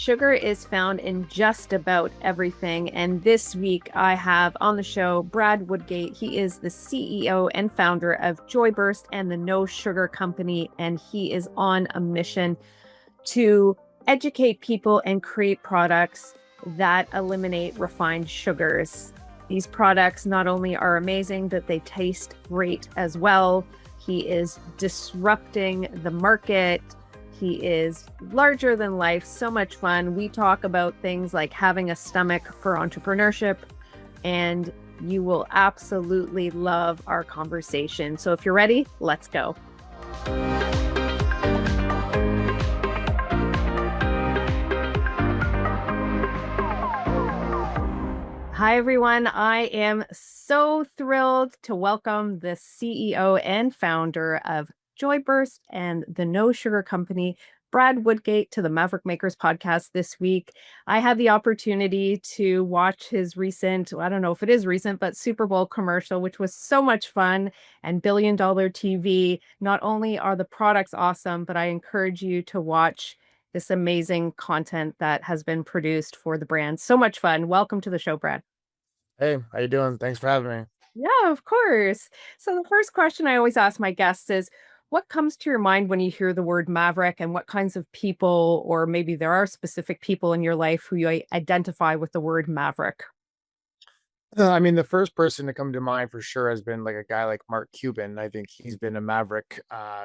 Sugar is found in just about everything. And this week I have on the show Brad Woodgate. He is the CEO and founder of Joyburst and the No Sugar Company. And he is on a mission to educate people and create products that eliminate refined sugars. These products not only are amazing, but they taste great as well. He is disrupting the market. He is larger than life, so much fun. We talk about things like having a stomach for entrepreneurship, and you will absolutely love our conversation. So if you're ready, let's go. Hi, everyone. I am so thrilled to welcome the CEO and founder of Joyburst and the No Sugar Company, Brad Woodgate, to the Maverick Makers podcast this week. I had the opportunity to watch his recent, I don't know if it is recent, but Super Bowl commercial, which was so much fun, and $1 billion TV. Not only are the products awesome, but I encourage you to watch this amazing content that has been produced for the brand. So much fun. Welcome to the show, Brad. Hey, how you doing? Thanks for having me. Yeah, of course. So the first question I always ask my guests is, what comes to your mind when you hear the word Maverick, and what kinds of people, or maybe there are specific people in your life who you identify with the word Maverick? I mean, the first person to come to mind for sure has been like a guy like Mark Cuban. I think he's been a maverick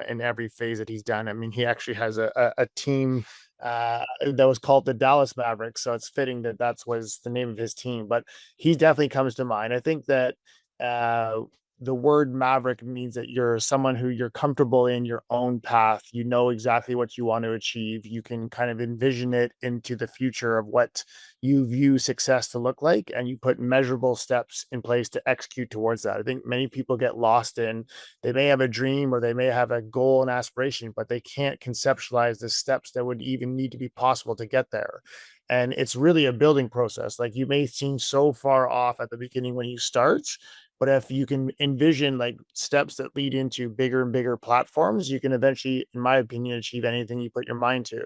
in every phase that he's done. I mean, he actually has a team that was called the Dallas Mavericks, so it's fitting that that's was the name of his team. But he definitely comes to mind. I think that uh, the word maverick means that you're someone who you're comfortable in your own path. You know exactly what you want to achieve. You can kind of envision it into the future of what you view success to look like, and you put measurable steps in place to execute towards that. I think many people get lost in, they may have a dream or they may have a goal and aspiration, but they can't conceptualize the steps that would even need to be possible to get there. And it's really a building process. Like, you may seem so far off at the beginning when you start, but if you can envision like steps that lead into bigger and bigger platforms, you can eventually, in my opinion, achieve anything you put your mind to.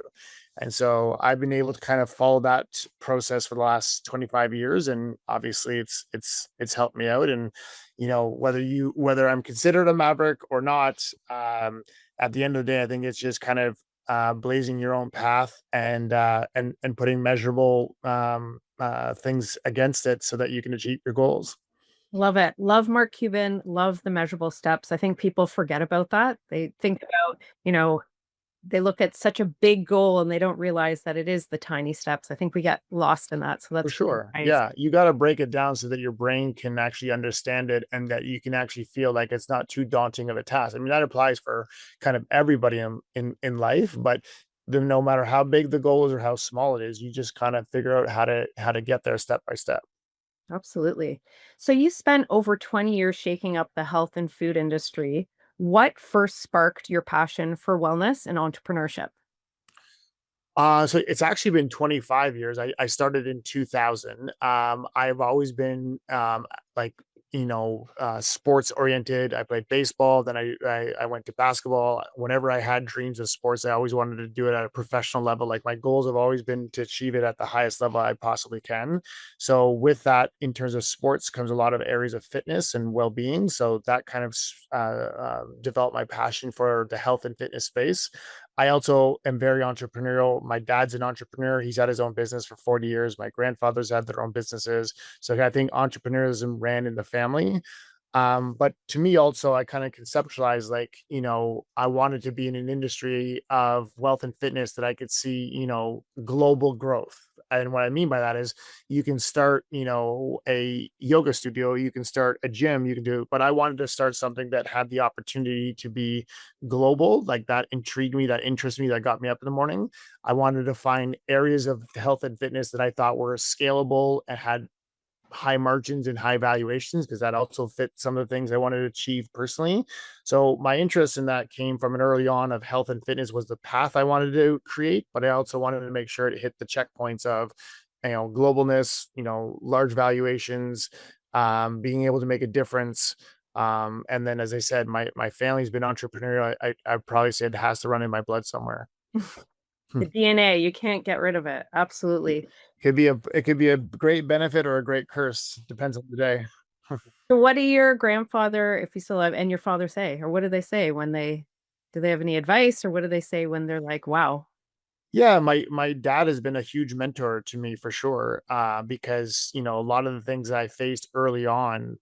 And so I've been able to kind of follow that process for the last 25 years, and obviously it's helped me out. And whether I'm considered a maverick or not, at the end of the day, I think it's just kind of blazing your own path and putting measurable things against it so that you can achieve your goals. Love it. Love Mark Cuban. Love the measurable steps. I think people forget about that. They think about, they look at such a big goal and they don't realize that it is the tiny steps. I think we get lost in that. So For that's really sure. nice. Yeah, you gotta break it down so that your brain can actually understand it and that you can actually feel like it's not too daunting of a task. I mean, that applies for kind of everybody in life, but no matter how big the goal is or how small it is, you just kind of figure out how to get there step by step. Absolutely. So you spent over 20 years shaking up the health and food industry. What first sparked your passion for wellness and entrepreneurship? So it's actually been 25 years. I started in 2000. I've always been like sports oriented. I played baseball, then I went to basketball. Whenever I had dreams of sports, I always wanted to do it at a professional level. Like, my goals have always been to achieve it at the highest level I possibly can. So with that, in terms of sports, comes a lot of areas of fitness and well being. So that kind of developed my passion for the health and fitness space. I also am very entrepreneurial. My dad's an entrepreneur. He's had his own business for 40 years. My grandfathers had their own businesses. So I think entrepreneurship ran in the family. But to me also, I kind of conceptualized like, I wanted to be in an industry of wealth and fitness that I could see, global growth. And what I mean by that is, you can start, a yoga studio, you can start a gym, you can do, but I wanted to start something that had the opportunity to be global. Like, that intrigued me, that interested me, that got me up in the morning. I wanted to find areas of health and fitness that I thought were scalable and had high margins and high valuations, because that also fit some of the things I wanted to achieve personally. So my interest in that came from an early on of health and fitness was the path I wanted to create, but I also wanted to make sure it hit the checkpoints of, globalness, large valuations, being able to make a difference. And then, as I said, my family's been entrepreneurial. I'd probably say it has to run in my blood somewhere. The DNA, you can't get rid of it. Absolutely. It could be a great benefit or a great curse, depends on the day. So what do your grandfather, if he's still alive, and your father say? Or what do they say do they have any advice, or what do they say when they're like, wow? Yeah, my dad has been a huge mentor to me for sure. Because a lot of the things that I faced early on,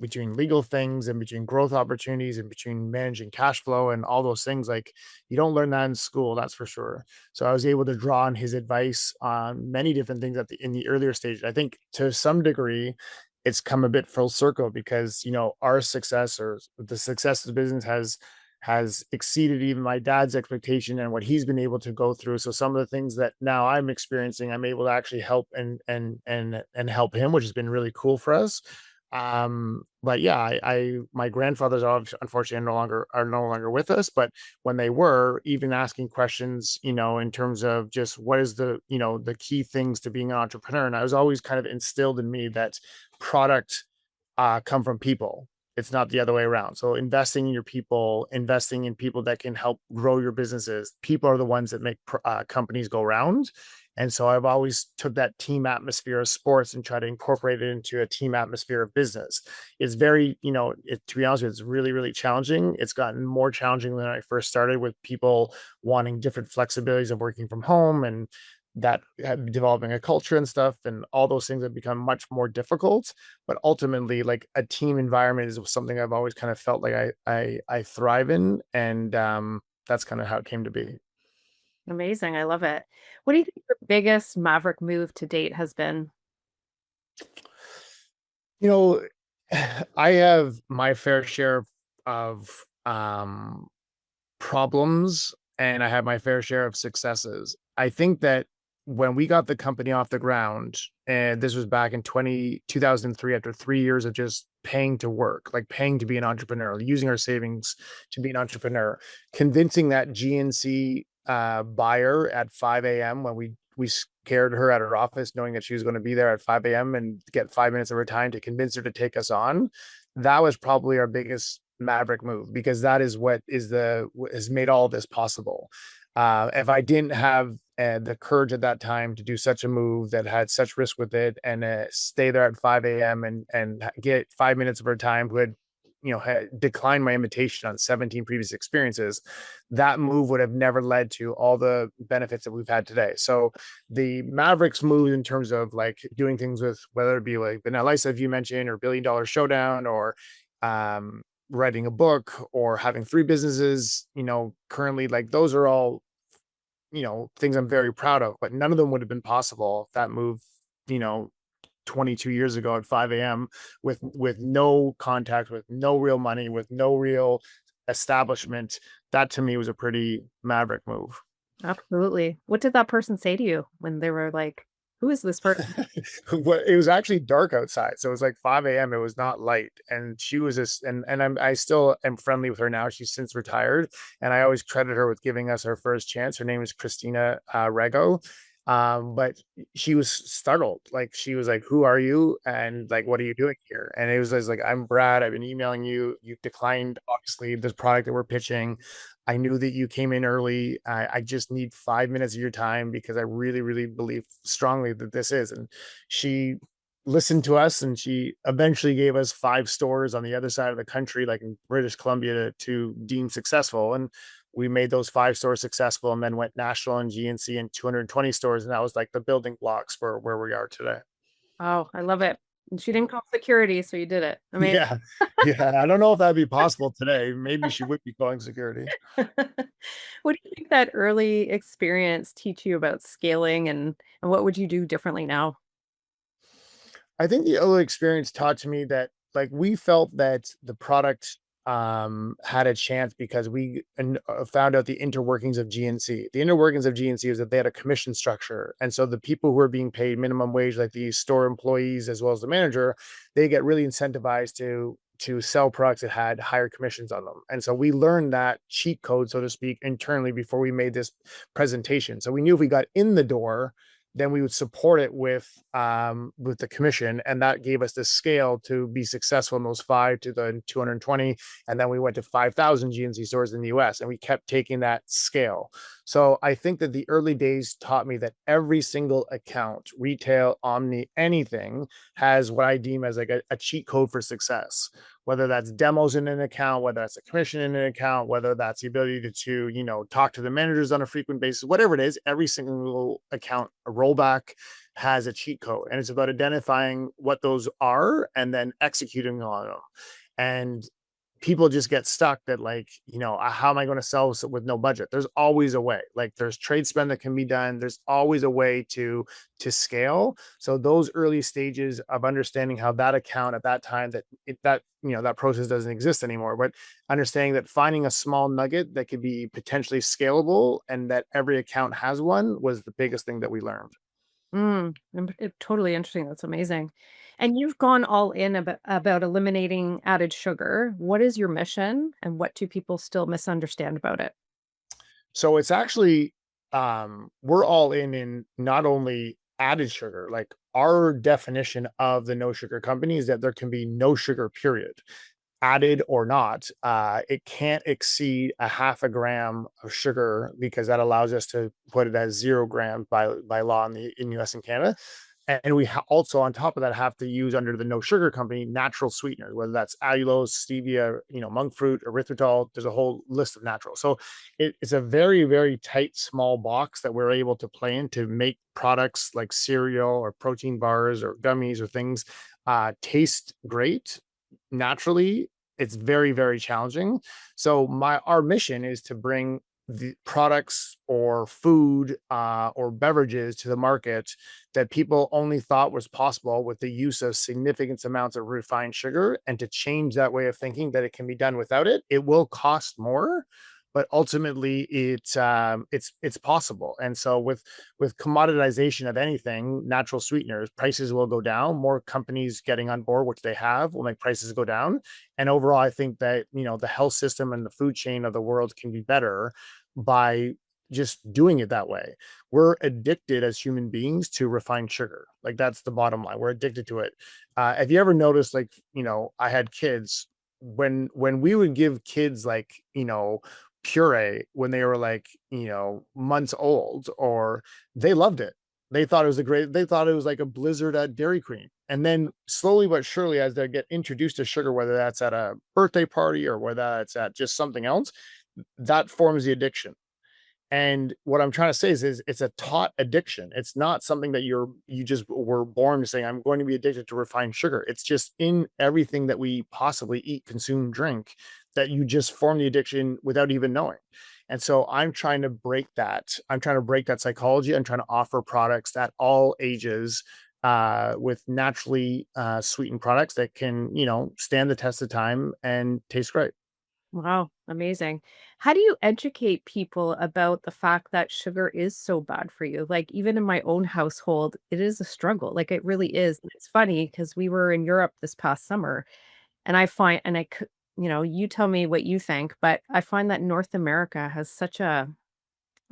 between legal things and between growth opportunities and between managing cash flow and all those things, like you don't learn that in school, that's for sure. So I was able to draw on his advice on many different things in the earlier stage. I think to some degree, it's come a bit full circle because our success or the success of the business has exceeded even my dad's expectation and what he's been able to go through. So some of the things that now I'm experiencing, I'm able to actually help and help him, which has been really cool for us. But yeah, I my grandfathers unfortunately are no longer with us, but when they were, even asking questions, in terms of just what is the key things to being an entrepreneur. And I was always kind of instilled in me that product come from people. It's not the other way around. So investing in your people, investing in people that can help grow your businesses. People are the ones that make companies go round. And so I've always took that team atmosphere of sports and try to incorporate it into a team atmosphere of business. It's very, to be honest with you, it's really, really challenging. It's gotten more challenging than I first started, with people wanting different flexibilities of working from home and that developing a culture and stuff, and all those things have become much more difficult. But ultimately, like, a team environment is something I've always kind of felt like I thrive in, and that's kind of how it came to be. Amazing. I love it. What do you think your biggest Maverick move to date has been? You know, I have my fair share of problems, and I have my fair share of successes. I think that when we got the company off the ground, and this was back in 2003, after 3 years of just paying to work, like paying to be an entrepreneur, using our savings to be an entrepreneur, convincing that GNC buyer at 5 a.m. when we scared her at her office, knowing that she was going to be there at 5 a.m. and get 5 minutes of her time to convince her to take us on. That was probably our biggest Maverick move, because that is what has made all this possible. If I didn't have the courage at that time to do such a move that had such risk with it, and stay there at 5 a.m. and get 5 minutes of her time, who had had declined my invitation on 17 previous experiences, that move would have never led to all the benefits that we've had today. So the Mavericks move in terms of like doing things with, whether it be like Vanilla Ice, as you mentioned, or $1 billion showdown, or um, writing a book, or having three businesses, currently, like, those are all, things I'm very proud of, but none of them would have been possible if that move, you know, 22 years ago at 5 a.m. with no contact, with no real money, with no real establishment. That to me was a pretty Maverick move. Absolutely. What did that person say to you when they were like, who is this person? It was actually dark outside, so it was like 5 a.m. It was not light, and she was just, I still am friendly with her now. She's since retired, and I always credit her with giving us our first chance. Her name is Christina Rego. But she was startled. Like, she was like, "Who are you? And like, what are you doing here?" And it was just like, "I'm Brad. I've been emailing you. You declined, obviously, this product that we're pitching. I knew that you came in early. I just need 5 minutes of your time because I really, really believe strongly that this is." And she listened to us, and she eventually gave us 5 stores on the other side of the country, like in British Columbia, to deem successful. And we made those 5 stores successful, and then went national in GNC in 220 stores. And that was like the building blocks for where we are today. Oh, I love it. And she didn't call security, so you did it. Amazing. Yeah. Yeah. I don't know if that'd be possible today. Maybe she would be calling security. What do you think that early experience teach you about scaling, and what would you do differently now? I think the early experience taught to me that, like, we felt that the product had a chance because found out the inner workings of GNC. The inner workings of GNC is that they had a commission structure. And so the people who are being paid minimum wage, like the store employees as well as the manager, they get really incentivized to sell products that had higher commissions on them. And so we learned that cheat code, so to speak, internally before we made this presentation. So we knew if we got in the door, then we would support it with the commission, and that gave us the scale to be successful in those 5 to the 220. And then we went to 5,000 GNC stores in the US, and we kept taking that scale. So I think that the early days taught me that every single account, retail, omni, anything, has what I deem as like a cheat code for success. Whether that's demos in an account, whether that's a commission in an account, whether that's the ability to talk to the managers on a frequent basis, whatever it is, every single account a rollback has a cheat code, and it's about identifying what those are and then executing on them. And people just get stuck that, like, how am I going to sell with no budget? There's always a way. Like, there's trade spend that can be done. There's always a way to scale. So those early stages of understanding how that account at that time, that process doesn't exist anymore, but understanding that finding a small nugget that could be potentially scalable and that every account has one was the biggest thing that we learned. Totally interesting. That's amazing. And you've gone all in about eliminating added sugar. What is your mission and what do people still misunderstand about it? So it's actually, we're all in not only added sugar, like our definition of the no sugar company is that there can be no sugar, period, added or not. It can't exceed a half a gram of sugar because that allows us to put it as 0 grams by law in US and Canada. And we also, on top of that, have to use under the no sugar company natural sweeteners, whether that's allulose, stevia, monk fruit, erythritol. There's a whole list of natural. So it's a very, very tight, small box that we're able to play in to make products like cereal or protein bars or gummies or things taste great naturally. It's very, very challenging. So our mission is to bring the products or food or beverages to the market that people only thought was possible with the use of significant amounts of refined sugar, and to change that way of thinking that it can be done without it. It will cost more, but ultimately it's possible. And so with commoditization of anything, natural sweeteners, prices will go down. More companies getting on board, which they have, will make prices go down. And overall, I think that the health system and the food chain of the world can be better by just doing it that way. We're addicted as human beings to refined sugar. Like, that's the bottom line. We're addicted to it. Have you ever noticed, like, I had kids, when we would give kids, like, puree when they were like, months old, or they loved it. They thought it was like a blizzard at Dairy Queen. And then slowly but surely, as they get introduced to sugar, whether that's at a birthday party or whether that's at just something else, that forms the addiction. And what I'm trying to say is it's a taught addiction. It's not something that you just were born saying, I'm going to be addicted to refined sugar. It's just in everything that we possibly eat, consume, drink, that you just form the addiction without even knowing. And so I'm trying to break that. I'm trying to break that psychology. I'm trying to offer products at all ages, with naturally sweetened products that can, stand the test of time and taste great. Wow, amazing. How do you educate people about the fact that sugar is so bad for you? Like, even in my own household, it is a struggle. Like, it really is. It's funny because we were in Europe this past summer, and I find, and you tell me what you think, but I find that North America has such a,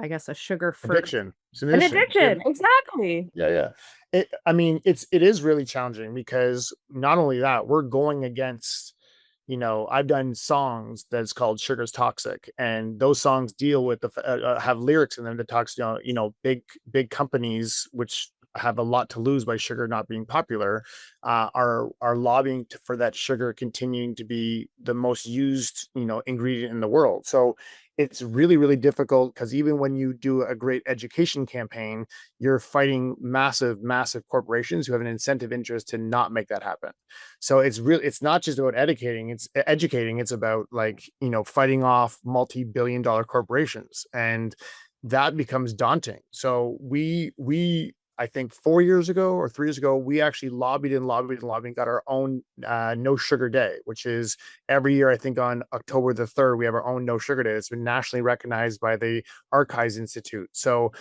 I guess, a sugar first, Addiction. It's an an addiction. addiction. Exactly. Yeah, yeah. I mean, it is really challenging because not only that, we're going against, I've done songs that's called Sugar's Toxic, and those songs deal with have lyrics in them that talks, big companies which have a lot to lose by sugar not being popular, are lobbying for that sugar continuing to be the most used, ingredient in the world. So it's really, really difficult because even when you do a great education campaign, you're fighting massive, massive corporations who have an incentive interest to not make that happen. So it's not just about educating, it's about, like, fighting off multi-billion-dollar corporations. And that becomes daunting. So we I think 4 years ago or 3 years ago, we actually lobbied and lobbied and lobbied and got our own no sugar day, which is every year. I think on October the 3rd, we have our own no sugar day. It's been nationally recognized by the Archives Institute. So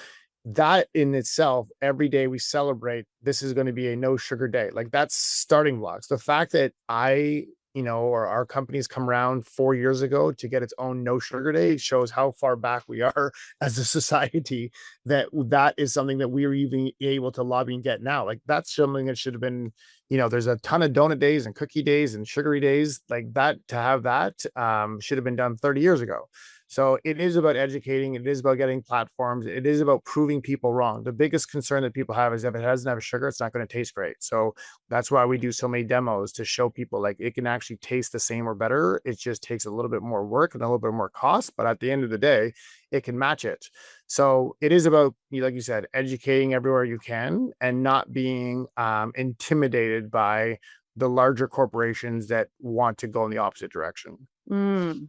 that in itself, every day we celebrate, this is going to be a no sugar day. Like, that's starting blocks. The fact that or our companies come around 4 years ago to get its own no sugar day shows how far back we are as a society, that is something that we're even able to lobby and get now. Like, that's something that should have been, there's a ton of donut days and cookie days and sugary days like that. To have that should have been done 30 years ago. So it is about educating. It is about getting platforms. It is about proving people wrong. The biggest concern that people have is if it doesn't have sugar, it's not going to taste great. So that's why we do so many demos to show people like it can actually taste the same or better. It just takes a little bit more work and a little bit more cost. But at the end of the day, it can match it. So it is about, like you said, educating everywhere you can and not being intimidated by the larger corporations that want to go in the opposite direction. Mm.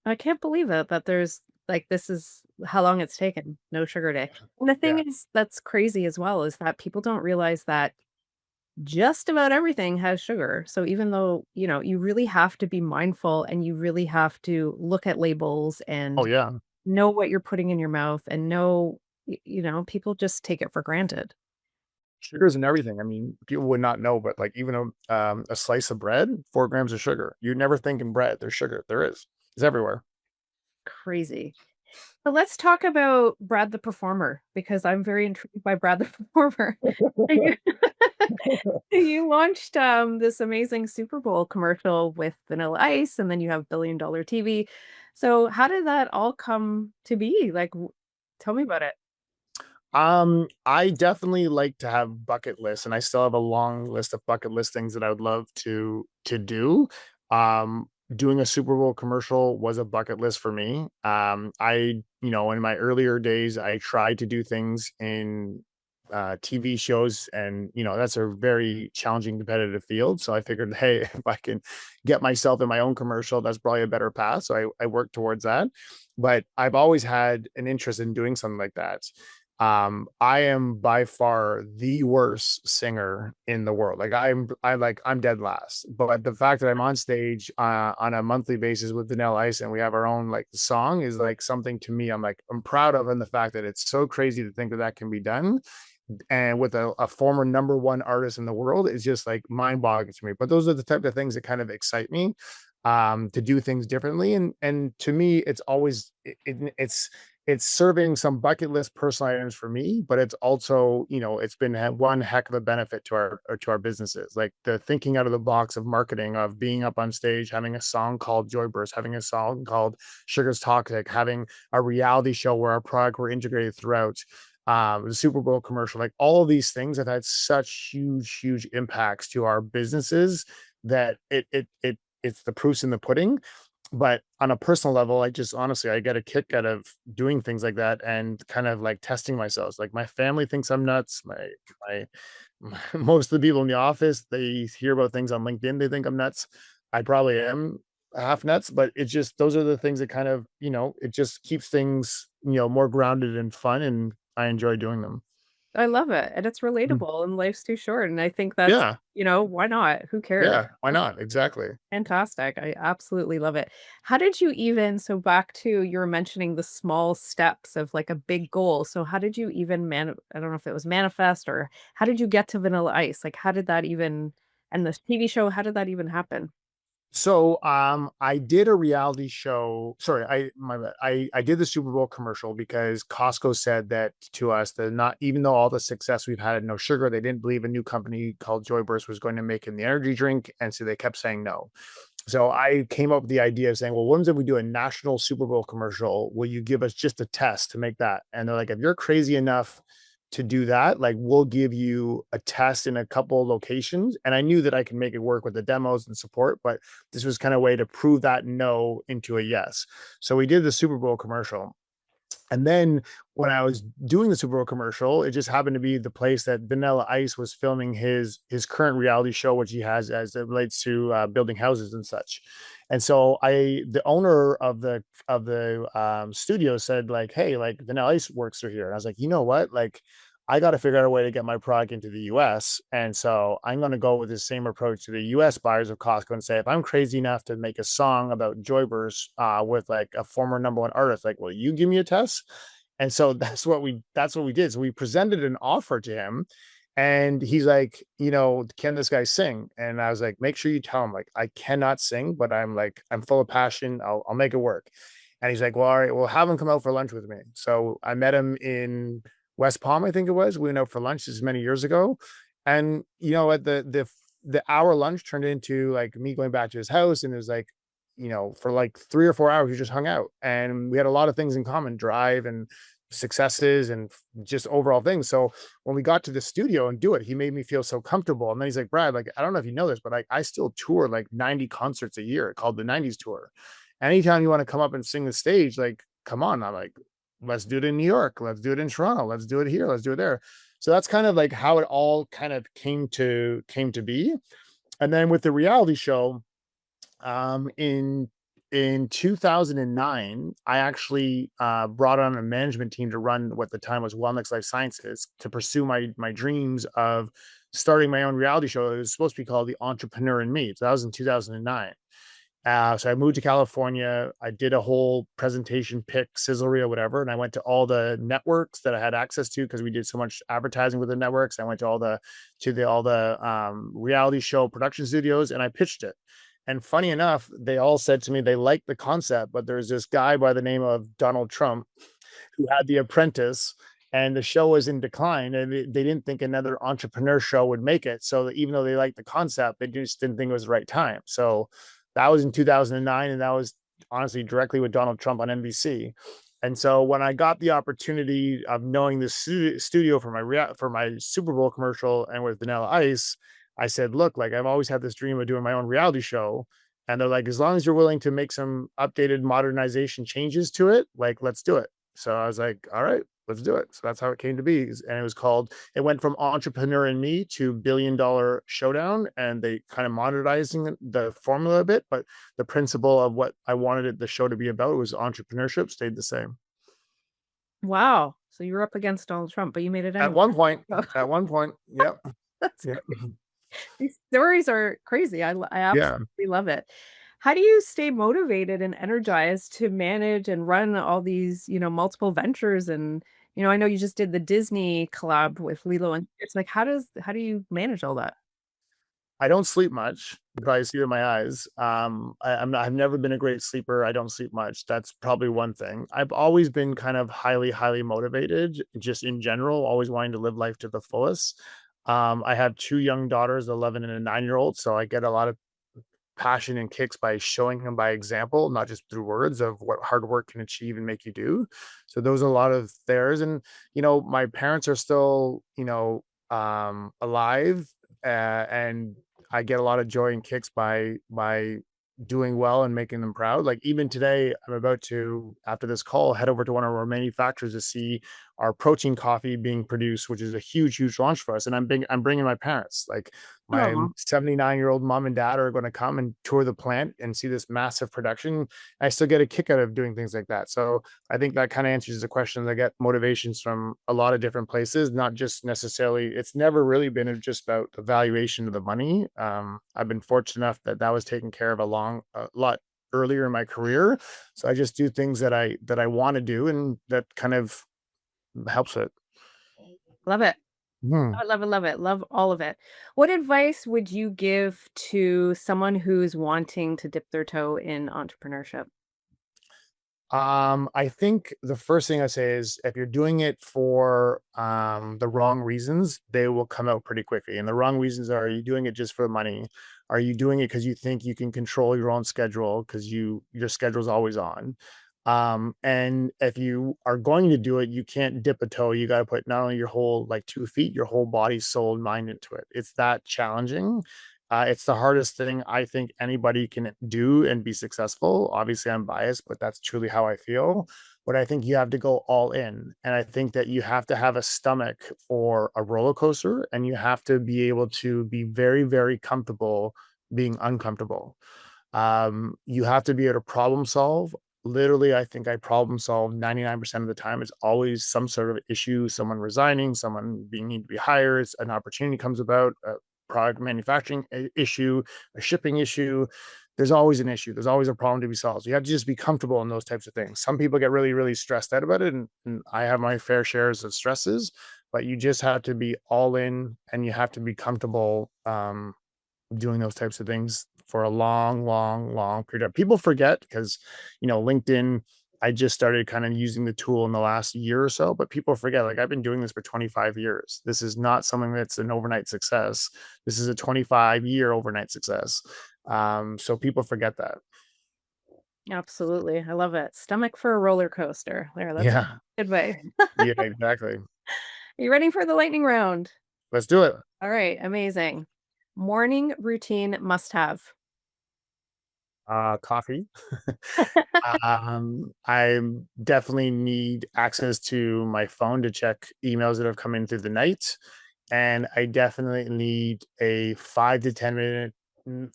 I can't believe it that there's like this is how long it's taken. No sugar day. And the thing Yeah. is that's crazy as well is that people don't realize that just about everything has sugar. So even though, you really have to be mindful and you really have to look at labels Oh and yeah. know what you're putting in your mouth and know, people just take it for granted. Sugars and everything. I mean, people would not know, but like even a slice of bread, 4 grams of sugar. You never think in bread there's sugar. There is. It's everywhere. Crazy. But let's talk about Brad the Performer because I'm very intrigued by Brad the Performer. You you launched, this amazing Super Bowl commercial with Vanilla Ice, and then you have Billion Dollar TV. So how did that all come to be? Like, tell me about it. I definitely like to have bucket lists, and I still have a long list of bucket list things that I would love to do. Doing a Super Bowl commercial was a bucket list for me. In my earlier days, I tried to do things in TV shows, and that's a very challenging competitive field. So I figured, hey, if I can get myself in my own commercial, that's probably a better path. So I worked towards that. But I've always had an interest in doing something like that. I am by far the worst singer in the world. Like I'm dead last. But the fact that I'm on stage on a monthly basis with Vanilla Ice and we have our own like song is like something to me I'm proud of, and the fact that it's so crazy to think that that can be done and with a former number one artist in the world is just like mind-boggling to me. But those are the type of things that kind of excite me, to do things differently. And to me, it's always it's serving some bucket list personal items for me, but it's also, it's been one heck of a benefit to our businesses. Like the thinking out of the box of marketing, of being up on stage, having a song called Joyburst, having a song called Sugar's Toxic, having a reality show where our product were integrated throughout, the Super Bowl commercial, like all of these things have had such huge impacts to our businesses that it's the proof's in the pudding. But on a personal level, I just honestly I get a kick out of doing things like that and kind of like testing myself. Like my family thinks I'm nuts. My most of the people in the office, they hear about things on LinkedIn, they think I'm nuts. I probably am half nuts, but it's just those are the things that kind of, it just keeps things, more grounded and fun, and I enjoy doing them. I love it, and it's Mm. relatable, and life's too short, and I think that's, Yeah. why not? Who cares? Yeah. Why not? Exactly. Fantastic. I absolutely love it. How did you even so back to you were mentioning the small steps of like a big goal. So how did you even I don't know if it was manifest or how did you get to Vanilla Ice? Like how did that even and this TV show, how did that even happen? So, I did a reality show. Sorry, my bad. I did the Super Bowl commercial because Costco said that to us that not even though all the success we've had at No Sugar, they didn't believe a new company called Joyburst was going to make in the energy drink, and so they kept saying no. So I came up with the idea of saying, well, what if we do a national Super Bowl commercial? Will you give us just a test to make that? And they're like, if you're crazy enough to do that, like we'll give you a test in a couple of locations. And I knew that I could make it work with the demos and support, but this was kind of a way to prove that no into a yes. So we did the Super Bowl commercial. And then when I was doing the Super Bowl commercial, it just happened to be the place that Vanilla Ice was filming his current reality show, which he has as it relates to building houses and such. And so the owner of the studio said like, hey, like Vanilla Ice works through here. And I was like, you know what, like. I got to figure out a way to get my product into the US. And so I'm going to go with the same approach to the US buyers of Costco and say, if I'm crazy enough to make a song about Joyburst with like a former number one artist, like, will you give me a test? And so that's what we did. So we presented an offer to him, and he's like, can this guy sing? And I was like, make sure you tell him like I cannot sing, but I'm full of passion. I'll make it work. And he's like, well, all right, well, have him come out for lunch with me. So I met him in West Palm, I think it was. We went out for lunch this many years ago. And at the the hour lunch turned into like me going back to his house, and it was like, for like 3 or 4 hours, we just hung out, and we had a lot of things in common, drive and successes and just overall things. So when we got to the studio and do it, he made me feel so comfortable. And then he's like, Brad, like, I don't know if you know this, but like, I still tour like 90 concerts a year called the 90s tour. Anytime you want to come up and sing the stage, like, come on. I'm like, let's do it in New York. Let's do it in Toronto. Let's do it here. Let's do it there. So that's kind of like how it all kind of came to be. And then with the reality show, in 2009, I actually brought on a management team to run what the time was Wellness Life Sciences, to pursue my dreams of starting my own reality show. It was supposed to be called The Entrepreneur in Me. So that was in 2009. So I moved to California. I did a whole presentation, pick, sizzle reel, whatever, and I went to all the networks that I had access to because we did so much advertising with the networks. I went to all the reality show production studios, and I pitched it. And funny enough, they all said to me they liked the concept, but there's this guy by the name of Donald Trump who had The Apprentice, and the show was in decline, and they didn't think another entrepreneur show would make it. So even though they liked the concept, they just didn't think it was the right time. So that was in 2009, and that was honestly directly with Donald Trump on NBC. And so when I got the opportunity of knowing the studio for for my Super Bowl commercial and with Vanilla Ice, I said, "Look, like, I've always had this dream of doing my own reality show." And they're like, "As long as you're willing to make some updated modernization changes to it, like, let's do it." So I was like, "All right, let's do it." So that's how it came to be. And it went from Entrepreneur and Me to $1 Billion Showdown. And they kind of modernizing the formula a bit, but the principle of what I wanted the show to be about was entrepreneurship stayed the same. Wow. So you were up against Donald Trump, but you made it At anyway. one point, Oh, at one point. Yep. that's Yeah. great. These stories are crazy. I Yeah. absolutely love it. How do you stay motivated and energized to manage and run all these, multiple ventures? And, I know you just did the Disney collab with Lilo and it's like, how do you manage all that? I don't sleep much. You can probably see it in my eyes. I've never been a great sleeper. I don't sleep much. That's probably one thing. I've always been kind of highly, highly motivated, just in general, always wanting to live life to the fullest. I have two young daughters, 11 and a 9-year old. So I get a lot of passion and kicks by showing them by example, not just through words of what hard work can achieve and make you do. So those are a lot of theirs. And, my parents are still, alive, and I get a lot of joy and kicks by doing well and making them proud. Like even today, I'm about to, after this call, head over to one of our manufacturers to see our protein coffee being produced, which is a huge, huge launch for us. And I'm bringing my parents. Like my Oh, 79-year-old mom and dad are going to come and tour the plant and see this massive production. I still get a kick out of doing things like that. So I think that kind of answers the question. I get motivations from a lot of different places, not just necessarily, it's never really been just about the valuation of the money. I've been fortunate enough that that was taken care of a lot earlier in my career. So I just do things that I want to do, and that kind of helps it. love it. Hmm. I love it, love it, love all of it. What advice would you give to someone who's wanting to dip their toe in entrepreneurship? I think the first thing I say is if you're doing it for the wrong reasons, they will come out pretty quickly. And the wrong reasons are you doing it just for money? Are you doing it because you think you can control your own schedule because your schedule's always on? And if you are going to do it, you can't dip a toe. You got to put not only your whole like 2 feet, your whole body, soul, and mind into it. It's that challenging. It's the hardest thing I think anybody can do and be successful. Obviously, I'm biased, but that's truly how I feel. But I think you have to go all in. And I think that you have to have a stomach for a roller coaster, and you have to be able to be very, very comfortable being uncomfortable. You have to be able to problem solve. Literally, I think I problem solve 99% of the time. It's always some sort of issue, someone resigning, someone being need to be hired, an opportunity comes about, a product manufacturing issue, a shipping issue. There's always an issue. There's always a problem to be solved. So you have to just be comfortable in those types of things. Some people get really, really stressed out about it. And I have my fair shares of stresses, but you just have to be all in, and you have to be comfortable doing those types of things for a long, long, long period of people forget because, LinkedIn, I just started kind of using the tool in the last year or so, but people forget, like I've been doing this for 25 years. This is not something that's an overnight success. This is a 25-year overnight success. So people forget that. Absolutely. I love it. Stomach for a roller coaster. There, that's Yeah. good way. Yeah, exactly. Are you ready for the lightning round? Let's do it. All right, amazing. Morning routine must have. Coffee. I definitely need access to my phone to check emails that have come in through the night. And I definitely need a 5 to 10 minute,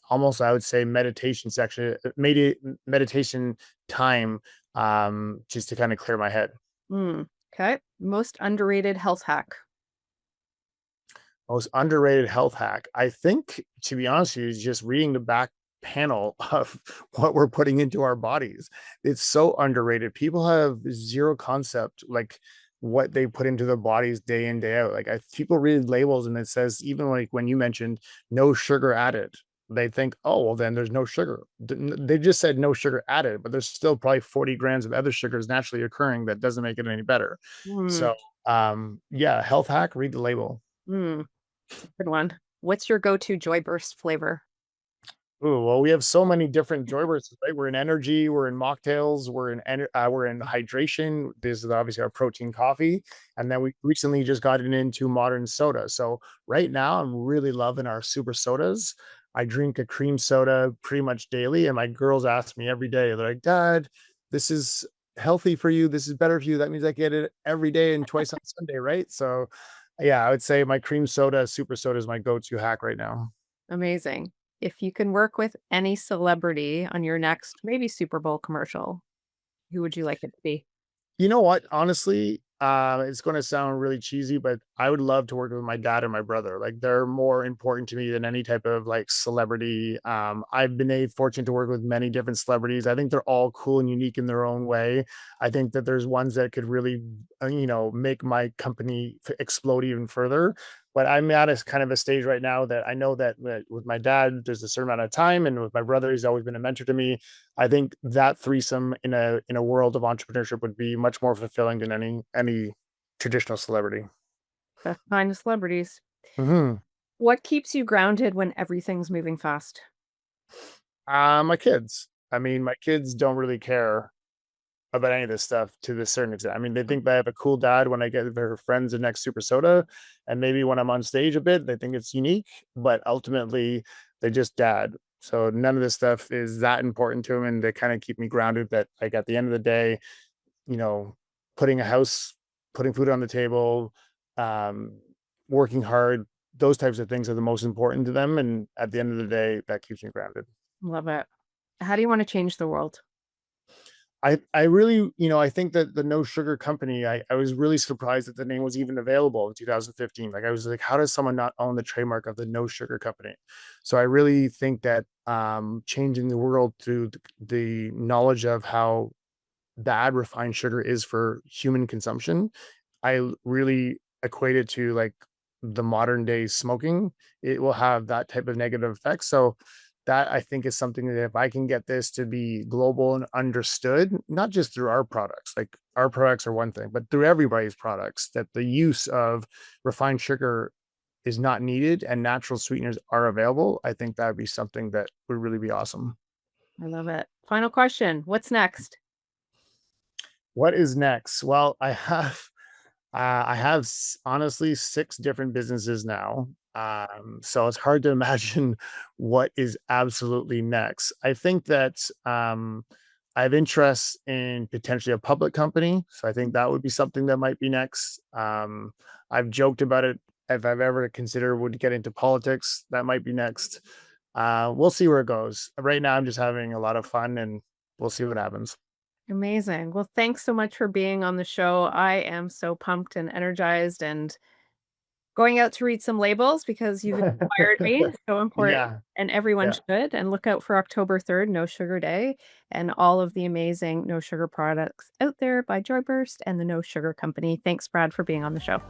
almost I would say meditation section, meditation time, just to kind of clear my head. Okay. Most underrated health hack. Most underrated health hack. I think, to be honest with you, is just reading the back panel of what we're putting into our bodies. It's so underrated. People have zero concept, like what they put into their bodies day in, day out. Like people read labels and it says, even like when you mentioned no sugar added, they think, oh, well, then there's no sugar. They just said no sugar added, but there's still probably 40 grams of other sugars naturally occurring that doesn't make it any better. Mm, So, yeah, health hack, read the label. mm, good one. What's your go-to Joyburst flavor? Ooh, well, we have so many different Joybursts, right? We're in energy, we're in mocktails, we're in hydration. This is obviously our protein coffee, and then we recently just gotten into modern soda. So right now, I'm really loving our super sodas. I drink a cream soda pretty much daily, and my girls ask me every day. They're like, "Dad, this is healthy for you. This is better for you. That means I get it every day and twice on Sunday, right?" So, yeah, I would say my cream soda, super soda is my go-to hack right now. Amazing. If you can work with any celebrity on your next maybe Super Bowl commercial, who would you like it to be? You know what? Honestly, it's gonna sound really cheesy, but I would love to work with my dad and my brother. Like they're more important to me than any type of like celebrity. I've been fortunate to work with many different celebrities. I think they're all cool and unique in their own way. I think that there's ones that could really, make my company explode even further. But I'm at a kind of a stage right now that I know that with my dad, there's a certain amount of time, and with my brother, he's always been a mentor to me. I think that threesome in a world of entrepreneurship would be much more fulfilling than any traditional celebrity. Best kind of celebrities. Mhm. What keeps you grounded when everything's moving fast? My kids. I mean, my kids don't really care about any of this stuff to this certain extent. I mean, they think I have a cool dad when I get their friends the next super soda, and maybe when I'm on stage a bit, they think it's unique, but ultimately they just dad. So none of this stuff is that important to them, and they kind of keep me grounded. That like at the end of the day, you know, putting a house, putting food on the table, um, working hard, those types of things are the most important to them. And at the end of the day, that keeps me grounded. Love it. How do you want to change the world? I really, I think that the No Sugar Company, I was really surprised that the name was even available in 2015. Like I was like, how does someone not own the trademark of the No Sugar Company? So I really think that changing the world through the knowledge of how bad refined sugar is for human consumption, really equate it to like the modern day smoking. It will have that type of negative effect. So that I think is something that if I can get this to be global and understood, not just through our products, like our products are one thing, but through everybody's products, that the use of refined sugar is not needed and natural sweeteners are available, I think that would be something that would really be awesome. I love it. Final question. What's next? What is next? Well, I have honestly 6 different businesses now. So it's hard to imagine what is absolutely next. I think that I have interest in potentially a public company. So I think that would be something that might be next. I've joked about it. If I've ever considered would get into politics, that might be next. We'll see where it goes. Right now, I'm just having a lot of fun and we'll see what happens. Amazing. Well, thanks so much for being on the show. I am so pumped and energized and going out to read some labels because you've inspired me. It's so important. Yeah. And everyone Yeah. should. And look out for October 3rd, No Sugar Day, and all of the amazing no sugar products out there by Joyburst and the No Sugar Company. Thanks, Brad, for being on the show.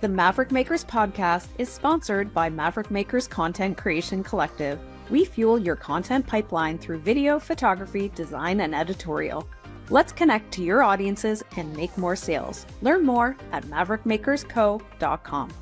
The Maverick Makers podcast is sponsored by Maverick Makers Content Creation Collective. We fuel your content pipeline through video, photography, design, and editorial. Let's connect to your audiences and make more sales. Learn more at maverickmakersco.com.